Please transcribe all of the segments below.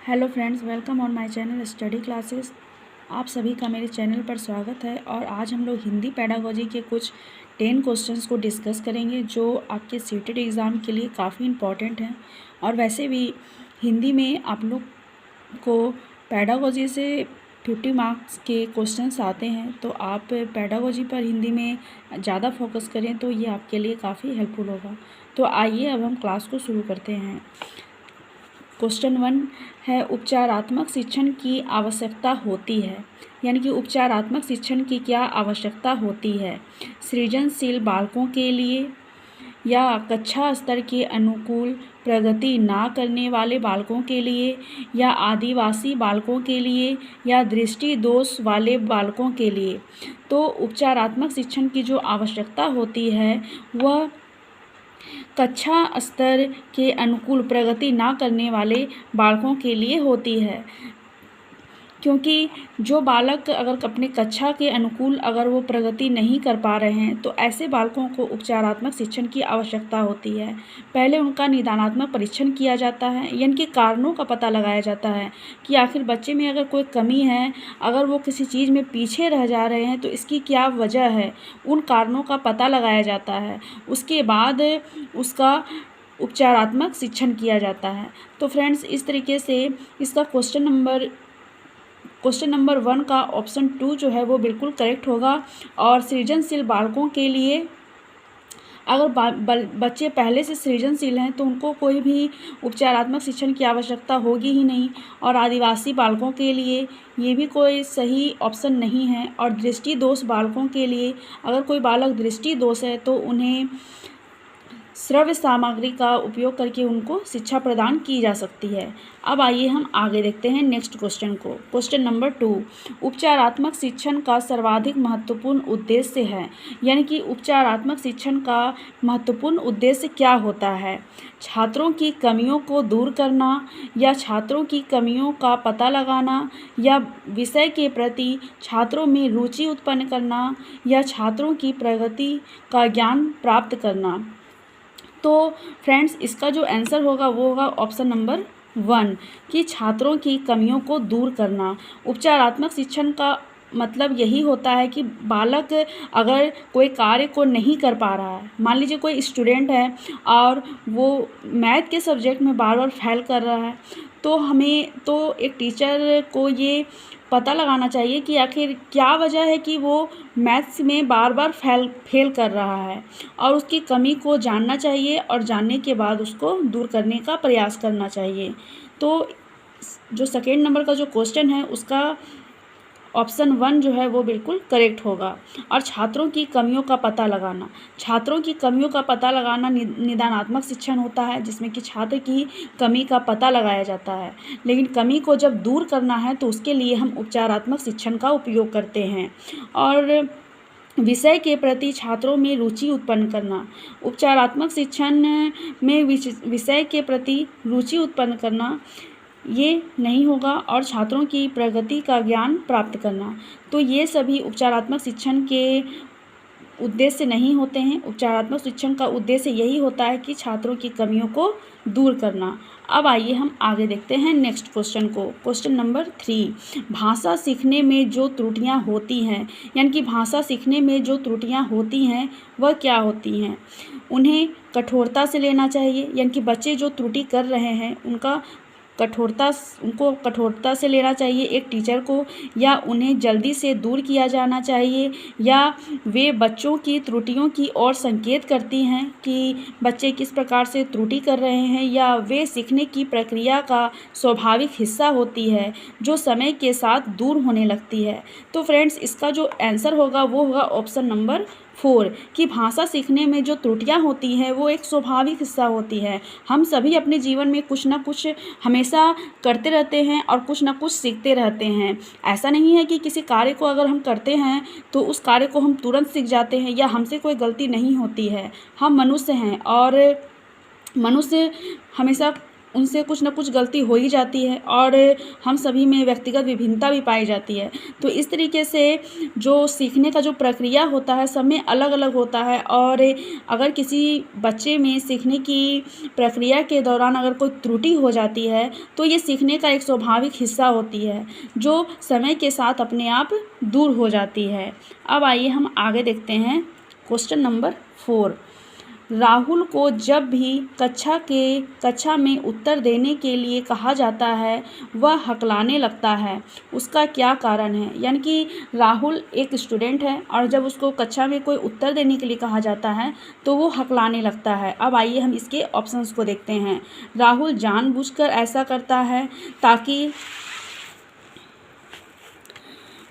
Hello friends, welcome on my channel study classes. आप सभी का मेरे चैनल पर स्वागत है। और आज हम लोग हिंदी पेडागोजी के कुछ 10 क्वेश्चंस को डिस्कस करेंगे जो आपके सीटेड एग्ज़ाम के लिए काफ़ी इम्पॉर्टेंट हैं। और वैसे भी हिंदी में आप लोग को पेडागोजी से 50 मार्क्स के क्वेश्चंस आते हैं, तो आप पेडागोजी पर हिंदी में ज़्यादा फोकस करें तो ये आपके लिए काफ़ी हेल्पफुल होगा। तो आइए अब हम क्लास को शुरू करते हैं। क्वेश्चन 1 है, उपचारात्मक शिक्षण की आवश्यकता होती है, यानी कि उपचारात्मक शिक्षण की क्या आवश्यकता होती है? सृजनशील बालकों के लिए, या कक्षा स्तर के अनुकूल प्रगति ना करने वाले बालकों के लिए, या आदिवासी बालकों के लिए, या दृष्टि दोष वाले बालकों के लिए? तो उपचारात्मक शिक्षण की जो आवश्यकता होती है वह कक्षा स्तर के अनुकूल प्रगति ना करने वाले बालकों के लिए होती है, क्योंकि जो बालक अगर अपने कक्षा के अनुकूल अगर वो प्रगति नहीं कर पा रहे हैं तो ऐसे बालकों को उपचारात्मक शिक्षण की आवश्यकता होती है। पहले उनका निदानात्मक परीक्षण किया जाता है, यानी कि कारणों का पता लगाया जाता है कि आखिर बच्चे में अगर कोई कमी है, अगर वो किसी चीज़ में पीछे रह जा रहे हैं तो इसकी क्या वजह है, उन कारणों का पता लगाया जाता है। उसके बाद उसका उपचारात्मक शिक्षण किया जाता है। तो फ्रेंड्स, इस तरीके से इसका क्वेश्चन नंबर 1 का ऑप्शन 2 जो है वो बिल्कुल करेक्ट होगा। और सृजनशील बालकों के लिए, अगर बच्चे पहले से सृजनशील हैं तो उनको कोई भी उपचारात्मक शिक्षण की आवश्यकता होगी ही नहीं। और आदिवासी बालकों के लिए ये भी कोई सही ऑप्शन नहीं है। और दृष्टि दोष बालकों के लिए, अगर कोई बालक दृष्टि दोष है तो उन्हें श्रव्य सामग्री का उपयोग करके उनको शिक्षा प्रदान की जा सकती है। अब आइए हम आगे देखते हैं नेक्स्ट क्वेश्चन को। क्वेश्चन नंबर 2, उपचारात्मक शिक्षण का सर्वाधिक महत्वपूर्ण उद्देश्य है, यानी कि उपचारात्मक शिक्षण का महत्वपूर्ण उद्देश्य क्या होता है? छात्रों की कमियों को दूर करना, या छात्रों की कमियों का पता लगाना, या विषय के प्रति छात्रों में रुचि उत्पन्न करना, या छात्रों की प्रगति का ज्ञान प्राप्त करना? तो फ्रेंड्स, इसका जो आंसर होगा वो होगा ऑप्शन नंबर 1 कि छात्रों की कमियों को दूर करना। उपचारात्मक शिक्षण का मतलब यही होता है कि बालक अगर कोई कार्य को नहीं कर पा रहा है, मान लीजिए कोई स्टूडेंट है और वो मैथ के सब्जेक्ट में बार बार फेल कर रहा है, तो एक टीचर को ये पता लगाना चाहिए कि आखिर क्या वजह है कि वो मैथ्स में बार बार फेल कर रहा है, और उसकी कमी को जानना चाहिए और जानने के बाद उसको दूर करने का प्रयास करना चाहिए। तो जो सेकेंड नंबर का जो क्वेश्चन है उसका ऑप्शन 1 जो है वो बिल्कुल करेक्ट होगा। और छात्रों की कमियों का पता लगाना, छात्रों की कमियों का पता लगाना निदानात्मक शिक्षण होता है, जिसमें कि छात्र की कमी का पता लगाया जाता है। लेकिन कमी को जब दूर करना है तो उसके लिए हम उपचारात्मक शिक्षण का उपयोग करते हैं। और विषय के प्रति छात्रों में रुचि उत्पन्न करना, उपचारात्मक शिक्षण में विषय के प्रति रुचि उत्पन्न करना ये नहीं होगा। और छात्रों की प्रगति का ज्ञान प्राप्त करना, तो ये सभी उपचारात्मक शिक्षण के उद्देश्य नहीं होते हैं। उपचारात्मक शिक्षण का उद्देश्य यही होता है कि छात्रों की कमियों को दूर करना। अब आइए हम आगे देखते हैं नेक्स्ट क्वेश्चन को। क्वेश्चन नंबर 3, भाषा सीखने में जो त्रुटियां होती हैं, यानी कि भाषा सीखने में जो त्रुटियां होती हैं वह क्या होती हैं? उन्हें कठोरता से लेना चाहिए, यानी कि बच्चे जो त्रुटि कर रहे हैं उनको कठोरता से लेना चाहिए एक टीचर को, या उन्हें जल्दी से दूर किया जाना चाहिए, या वे बच्चों की त्रुटियों की ओर संकेत करती हैं कि बच्चे किस प्रकार से त्रुटि कर रहे हैं, या वे सीखने की प्रक्रिया का स्वाभाविक हिस्सा होती है जो समय के साथ दूर होने लगती है? तो फ्रेंड्स, इसका जो आंसर होगा वो होगा ऑप्शन नंबर 4 कि भाषा सीखने में जो त्रुटियां होती हैं वो एक स्वाभाविक हिस्सा होती है। हम सभी अपने जीवन में कुछ ना कुछ हमेशा करते रहते हैं और कुछ ना कुछ सीखते रहते हैं। ऐसा नहीं है कि किसी कार्य को अगर हम करते हैं तो उस कार्य को हम तुरंत सीख जाते हैं, या हमसे कोई गलती नहीं होती है। हम मनुष्य हैं और मनुष्य हमेशा उनसे कुछ ना कुछ गलती हो ही जाती है और हम सभी में व्यक्तिगत विभिन्नता भी पाई जाती है। तो इस तरीके से जो सीखने का जो प्रक्रिया होता है सब में अलग अलग होता है और अगर किसी बच्चे में सीखने की प्रक्रिया के दौरान अगर कोई त्रुटि हो जाती है तो ये सीखने का एक स्वाभाविक हिस्सा होती है जो समय के साथ अपने आप दूर हो जाती है। अब आइए हम आगे देखते हैं क्वेश्चन नंबर 4। राहुल को जब भी कक्षा में उत्तर देने के लिए कहा जाता है वह हकलाने लगता है, उसका क्या कारण है? यानी कि राहुल एक स्टूडेंट है और जब उसको कक्षा में कोई उत्तर देने के लिए कहा जाता है तो वो हकलाने लगता है। अब आइए हम इसके ऑप्शंस को देखते हैं। राहुल जानबूझकर ऐसा करता है ताकि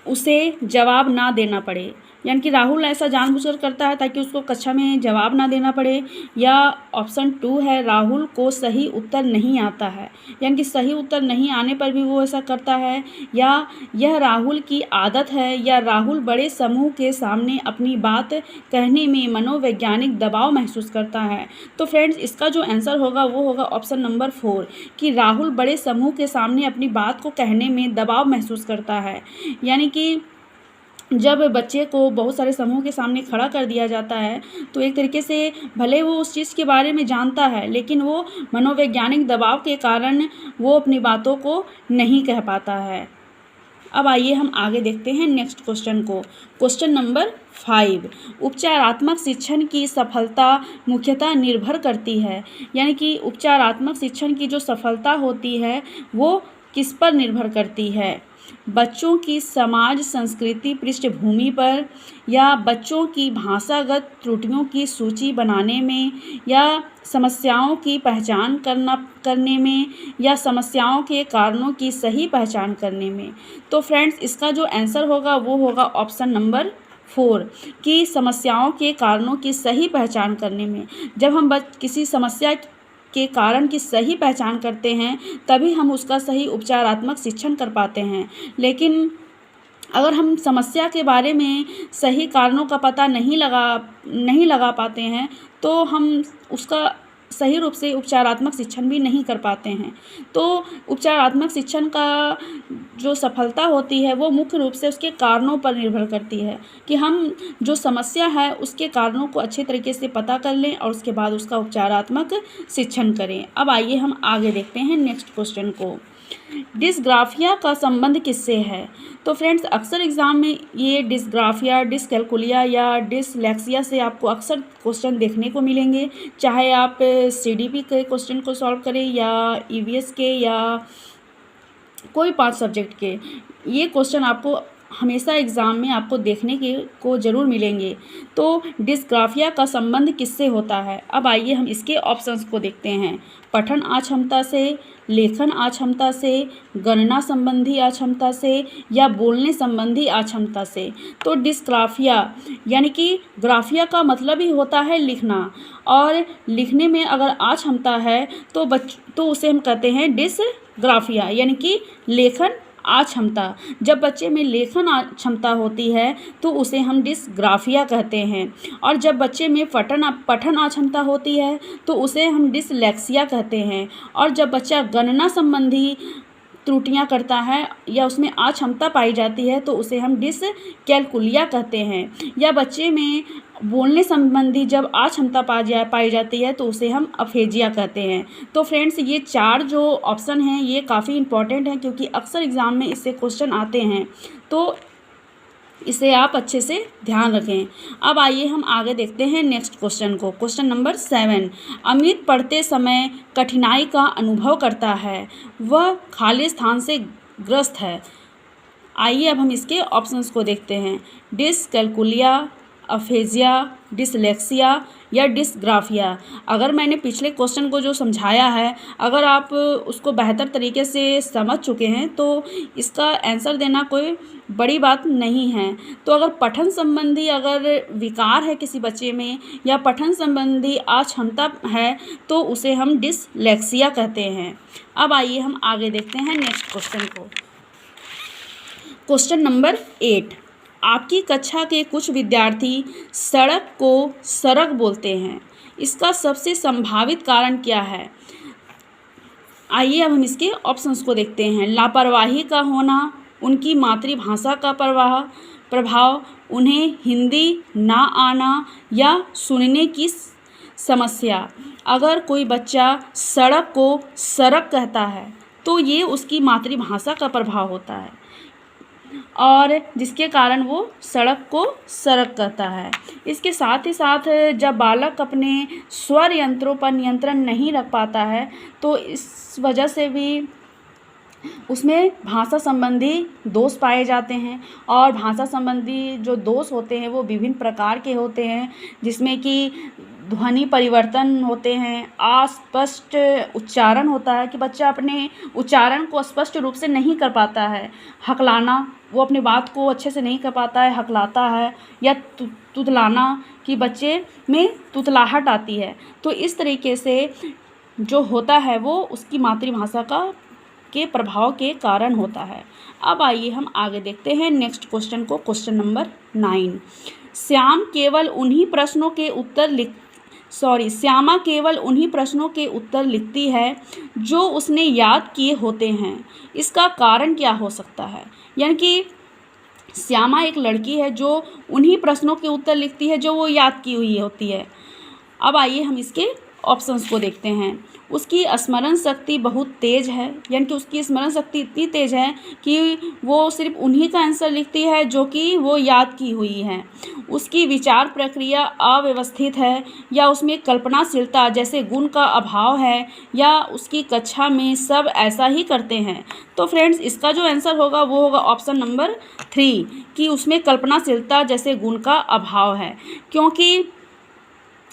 उसे जवाब ना देना पड़े, यानी कि राहुल ऐसा जानबूझकर करता है ताकि उसको कक्षा में जवाब ना देना पड़े। या ऑप्शन 2 है राहुल को सही उत्तर नहीं आता है, यानी कि सही उत्तर नहीं आने पर भी वो ऐसा करता है। या यह राहुल की आदत है, या राहुल बड़े समूह के सामने अपनी बात कहने में मनोवैज्ञानिक दबाव महसूस करता है। तो फ्रेंड्स इसका जो आंसर होगा वो होगा ऑप्शन नंबर 4 कि राहुल बड़े समूह के सामने अपनी बात को कहने में दबाव महसूस करता है। यानी कि जब बच्चे को बहुत सारे समूह के सामने खड़ा कर दिया जाता है तो एक तरीके से भले वो उस चीज़ के बारे में जानता है लेकिन वो मनोवैज्ञानिक दबाव के कारण वो अपनी बातों को नहीं कह पाता है। अब आइए हम आगे देखते हैं नेक्स्ट क्वेश्चन को। Question number 5। उपचारात्मक शिक्षण की सफलता मुख्यतः निर्भर करती है, यानी कि उपचारात्मक शिक्षण की जो सफलता होती है वो किस पर निर्भर करती है? बच्चों की समाज संस्कृति पृष्ठभूमि पर, या बच्चों की भाषागत त्रुटियों की सूची बनाने में, या समस्याओं की पहचान करने में, या समस्याओं के कारणों की सही पहचान करने में। तो फ्रेंड्स इसका जो आंसर होगा वो होगा ऑप्शन नंबर 4 कि समस्याओं के कारणों की सही पहचान करने में। जब हम किसी समस्या के कारण की सही पहचान करते हैं तभी हम उसका सही उपचारात्मक शिक्षण कर पाते हैं। लेकिन अगर हम समस्या के बारे में सही कारणों का पता नहीं लगा पाते हैं तो हम उसका सही रूप से उपचारात्मक शिक्षण भी नहीं कर पाते हैं। तो उपचारात्मक शिक्षण का जो सफलता होती है वो मुख्य रूप से उसके कारणों पर निर्भर करती है कि हम जो समस्या है उसके कारणों को अच्छे तरीके से पता कर लें और उसके बाद उसका उपचारात्मक शिक्षण करें। अब आइए हम आगे देखते हैं नेक्स्ट क्वेश्चन को। डिस्ग्राफिया का संबंध किससे है? तो फ्रेंड्स अक्सर एग्ज़ाम में ये डिस्ग्राफिया, डिसकैल्कुलिया या डिसलेक्सिया से आपको अक्सर क्वेश्चन देखने को मिलेंगे, चाहे आप CDP के क्वेश्चन को सॉल्व करें या EVS के या कोई 5 सब्जेक्ट के। ये क्वेश्चन आपको हमेशा एग्ज़ाम में आपको देखने को ज़रूर मिलेंगे। तो डिस्ग्राफिया का संबंध किससे होता है? अब आइए हम इसके ऑप्शंस को देखते हैं। पठन अक्षमता से, लेखन अक्षमता से, गणना संबंधी अक्षमता से, या बोलने संबंधी अक्षमता से। तो डिस्ग्राफिया यानी कि ग्राफिया का मतलब ही होता है लिखना, और लिखने में अगर अक्षमता है तो उसे हम कहते हैं डिस्ग्राफिया, यानी कि लेखन अक्षमता। जब बच्चे में लेखन क्षमता होती है तो उसे हम डिस्ग्राफिया कहते हैं, और जब बच्चे में पठन अक्षमता होती है तो उसे हम डिसलेक्सिया कहते हैं, और जब बच्चा गणना संबंधी त्रुटियां करता है या उसमें अक्षमता पाई जाती है तो उसे हम डिसकैल्कुलिया कहते हैं, या बच्चे में बोलने संबंधी जब अक्षमता पाई जाती है तो उसे हम अफेजिया कहते हैं। तो फ्रेंड्स ये 4 जो ऑप्शन हैं ये काफ़ी इंपॉर्टेंट हैं क्योंकि अक्सर एग्ज़ाम में इससे क्वेश्चन आते हैं, तो इसे आप अच्छे से ध्यान रखें। अब आइए हम आगे देखते हैं नेक्स्ट क्वेश्चन को। Question number 7। अमित पढ़ते समय कठिनाई का अनुभव करता है, वह खाली स्थान से ग्रस्त है। आइए अब हम इसके ऑप्शंस को देखते हैं। डिसकैल्कुलिया, अफेजिया, डिसलेक्सिया या डिस्ग्राफिया। अगर मैंने पिछले क्वेश्चन को जो समझाया है अगर आप उसको बेहतर तरीके से समझ चुके हैं तो इसका आंसर देना कोई बड़ी बात नहीं है। तो अगर पठन संबंधी अगर विकार है किसी बच्चे में या पठन संबंधी अक्षमता है तो उसे हम डिसलेक्सिया कहते हैं। अब आइए हम आगे देखते हैं नेक्स्ट क्वेश्चन को। Question number 8। आपकी कक्षा के कुछ विद्यार्थी सड़क को सरक बोलते हैं, इसका सबसे संभावित कारण क्या है? आइए अब हम इसके ऑप्शंस को देखते हैं। लापरवाही का होना, उनकी मातृभाषा का प्रभाव, उन्हें हिंदी ना आना या सुनने की समस्या। अगर कोई बच्चा सड़क को सड़क कहता है तो ये उसकी मातृभाषा का प्रभाव होता है और जिसके कारण वो सड़क को सड़क कहता है। इसके साथ ही साथ जब बालक अपने स्वर यंत्रों पर नियंत्रण नहीं रख पाता है तो इस वजह से भी उसमें भाषा संबंधी दोष पाए जाते हैं। और भाषा संबंधी जो दोष होते हैं वो विभिन्न प्रकार के होते हैं, जिसमें कि ध्वनि परिवर्तन होते हैं, अस्पष्ट उच्चारण होता है कि बच्चा अपने उच्चारण को स्पष्ट रूप से नहीं कर पाता है, हकलाना, वो अपनी बात को अच्छे से नहीं कर पाता है, हकलाता है, या तुतलाना कि बच्चे में तुतलाहट आती है। तो इस तरीके से जो होता है वो उसकी मातृभाषा के प्रभाव के कारण होता है। अब आइए हम आगे देखते हैं नेक्स्ट क्वेश्चन को, क्वेश्चन नंबर 9। श्यामा केवल उन्हीं प्रश्नों के उत्तर लिखती है जो उसने याद किए होते हैं। इसका कारण क्या हो सकता है? यानी कि श्यामा एक लड़की है जो उन्हीं प्रश्नों के उत्तर लिखती है जो वो याद की हुई होती है। अब आइए हम इसके ऑप्शंस को देखते हैं। उसकी स्मरण शक्ति बहुत तेज़ है, यानी कि उसकी स्मरण शक्ति इतनी तेज़ है कि वो सिर्फ उन्हीं का आंसर लिखती है जो कि वो याद की हुई है। उसकी विचार प्रक्रिया अव्यवस्थित है, या उसमें कल्पनाशीलता जैसे गुण का अभाव है, या उसकी कक्षा में सब ऐसा ही करते हैं। तो फ्रेंड्स, इसका जो आंसर होगा वो होगा ऑप्शन नंबर 3 कि उसमें कल्पनाशीलता जैसे गुण का अभाव है, क्योंकि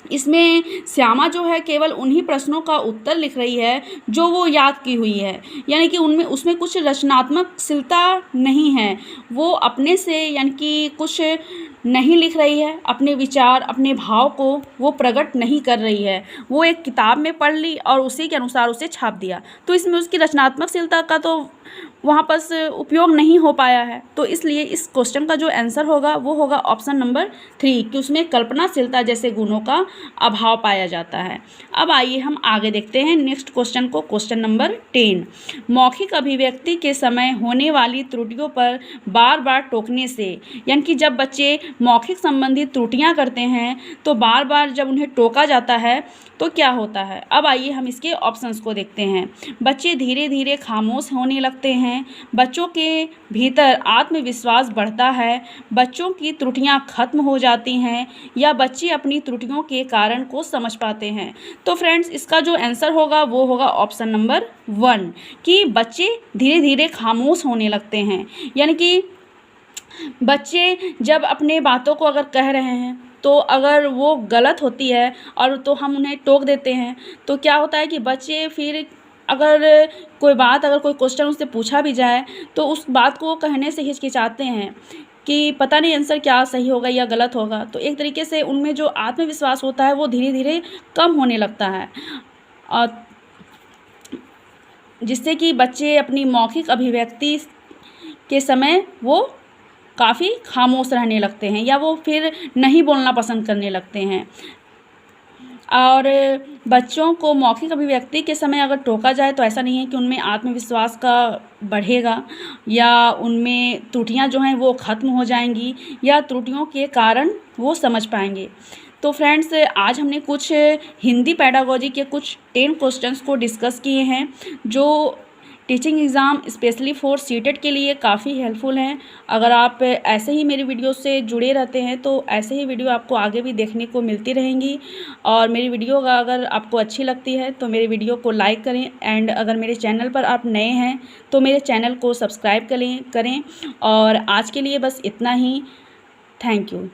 इसमें श्यामा जो है केवल उन्हीं प्रश्नों का उत्तर लिख रही है जो वो याद की हुई है, यानी कि उसमें कुछ रचनात्मकशीलता नहीं है। वो अपने से यानी कि कुछ नहीं लिख रही है, अपने विचार अपने भाव को वो प्रकट नहीं कर रही है। वो एक किताब में पढ़ ली और उसी के अनुसार उसे छाप दिया, तो इसमें उसकी रचनात्मकशीलता का तो वहाँ पर उपयोग नहीं हो पाया है। तो इसलिए इस क्वेश्चन का जो आंसर होगा वो होगा ऑप्शन नंबर 3 कि उसमें कल्पनाशीलता जैसे गुणों का अभाव पाया जाता है। अब आइए हम आगे देखते हैं नेक्स्ट क्वेश्चन को, क्वेश्चन नंबर 10। मौखिक अभिव्यक्ति के समय होने वाली त्रुटियों पर बार बार टोकने से, यानी कि जब बच्चे मौखिक संबंधी त्रुटियां करते हैं तो बार बार जब उन्हें टोका जाता है तो क्या होता है। अब आइए हम इसके ऑप्शंस को देखते हैं। बच्चे धीरे धीरे खामोश होने लगते हैं, बच्चों के भीतर आत्मविश्वास बढ़ता है, बच्चों की त्रुटियां खत्म हो जाती हैं, या बच्चे अपनी त्रुटियों के कारण को समझ पाते हैं। तो फ्रेंड्स, इसका जो आंसर होगा वो होगा ऑप्शन नंबर 1 कि बच्चे धीरे धीरे खामोश होने लगते हैं। यानी कि बच्चे जब अपने बातों को अगर कह रहे हैं तो अगर वो गलत होती है और तो हम उन्हें टोक देते हैं तो क्या होता है कि बच्चे फिर अगर कोई क्वेश्चन उससे पूछा भी जाए तो उस बात को कहने से हिचकिचाते हैं कि पता नहीं आंसर क्या सही होगा या गलत होगा। तो एक तरीके से उनमें जो आत्मविश्वास होता है वो धीरे धीरे कम होने लगता है, और जिससे कि बच्चे अपनी मौखिक अभिव्यक्ति के समय वो काफ़ी खामोश रहने लगते हैं या वो फिर नहीं बोलना पसंद करने लगते हैं। और बच्चों को मौखिक अभिव्यक्ति के समय अगर टोका जाए तो ऐसा नहीं है कि उनमें आत्मविश्वास का बढ़ेगा या उनमें त्रुटियां जो हैं वो ख़त्म हो जाएंगी या त्रुटियों के कारण वो समझ पाएंगे। तो फ्रेंड्स, आज हमने कुछ हिंदी पेडागोजी के कुछ 10 क्वेश्चंस को डिस्कस किए हैं जो teaching exam specially for CTET के लिए काफ़ी हेल्पफुल हैं। अगर आप ऐसे ही मेरी वीडियो से जुड़े रहते हैं तो ऐसे ही वीडियो आपको आगे भी देखने को मिलती रहेंगी। और मेरी वीडियो अगर आपको अच्छी लगती है तो मेरे वीडियो को लाइक करें, एंड अगर मेरे चैनल पर आप नए हैं तो मेरे चैनल को सब्सक्राइब करें। और आज के लिए बस इतना ही। Thank you.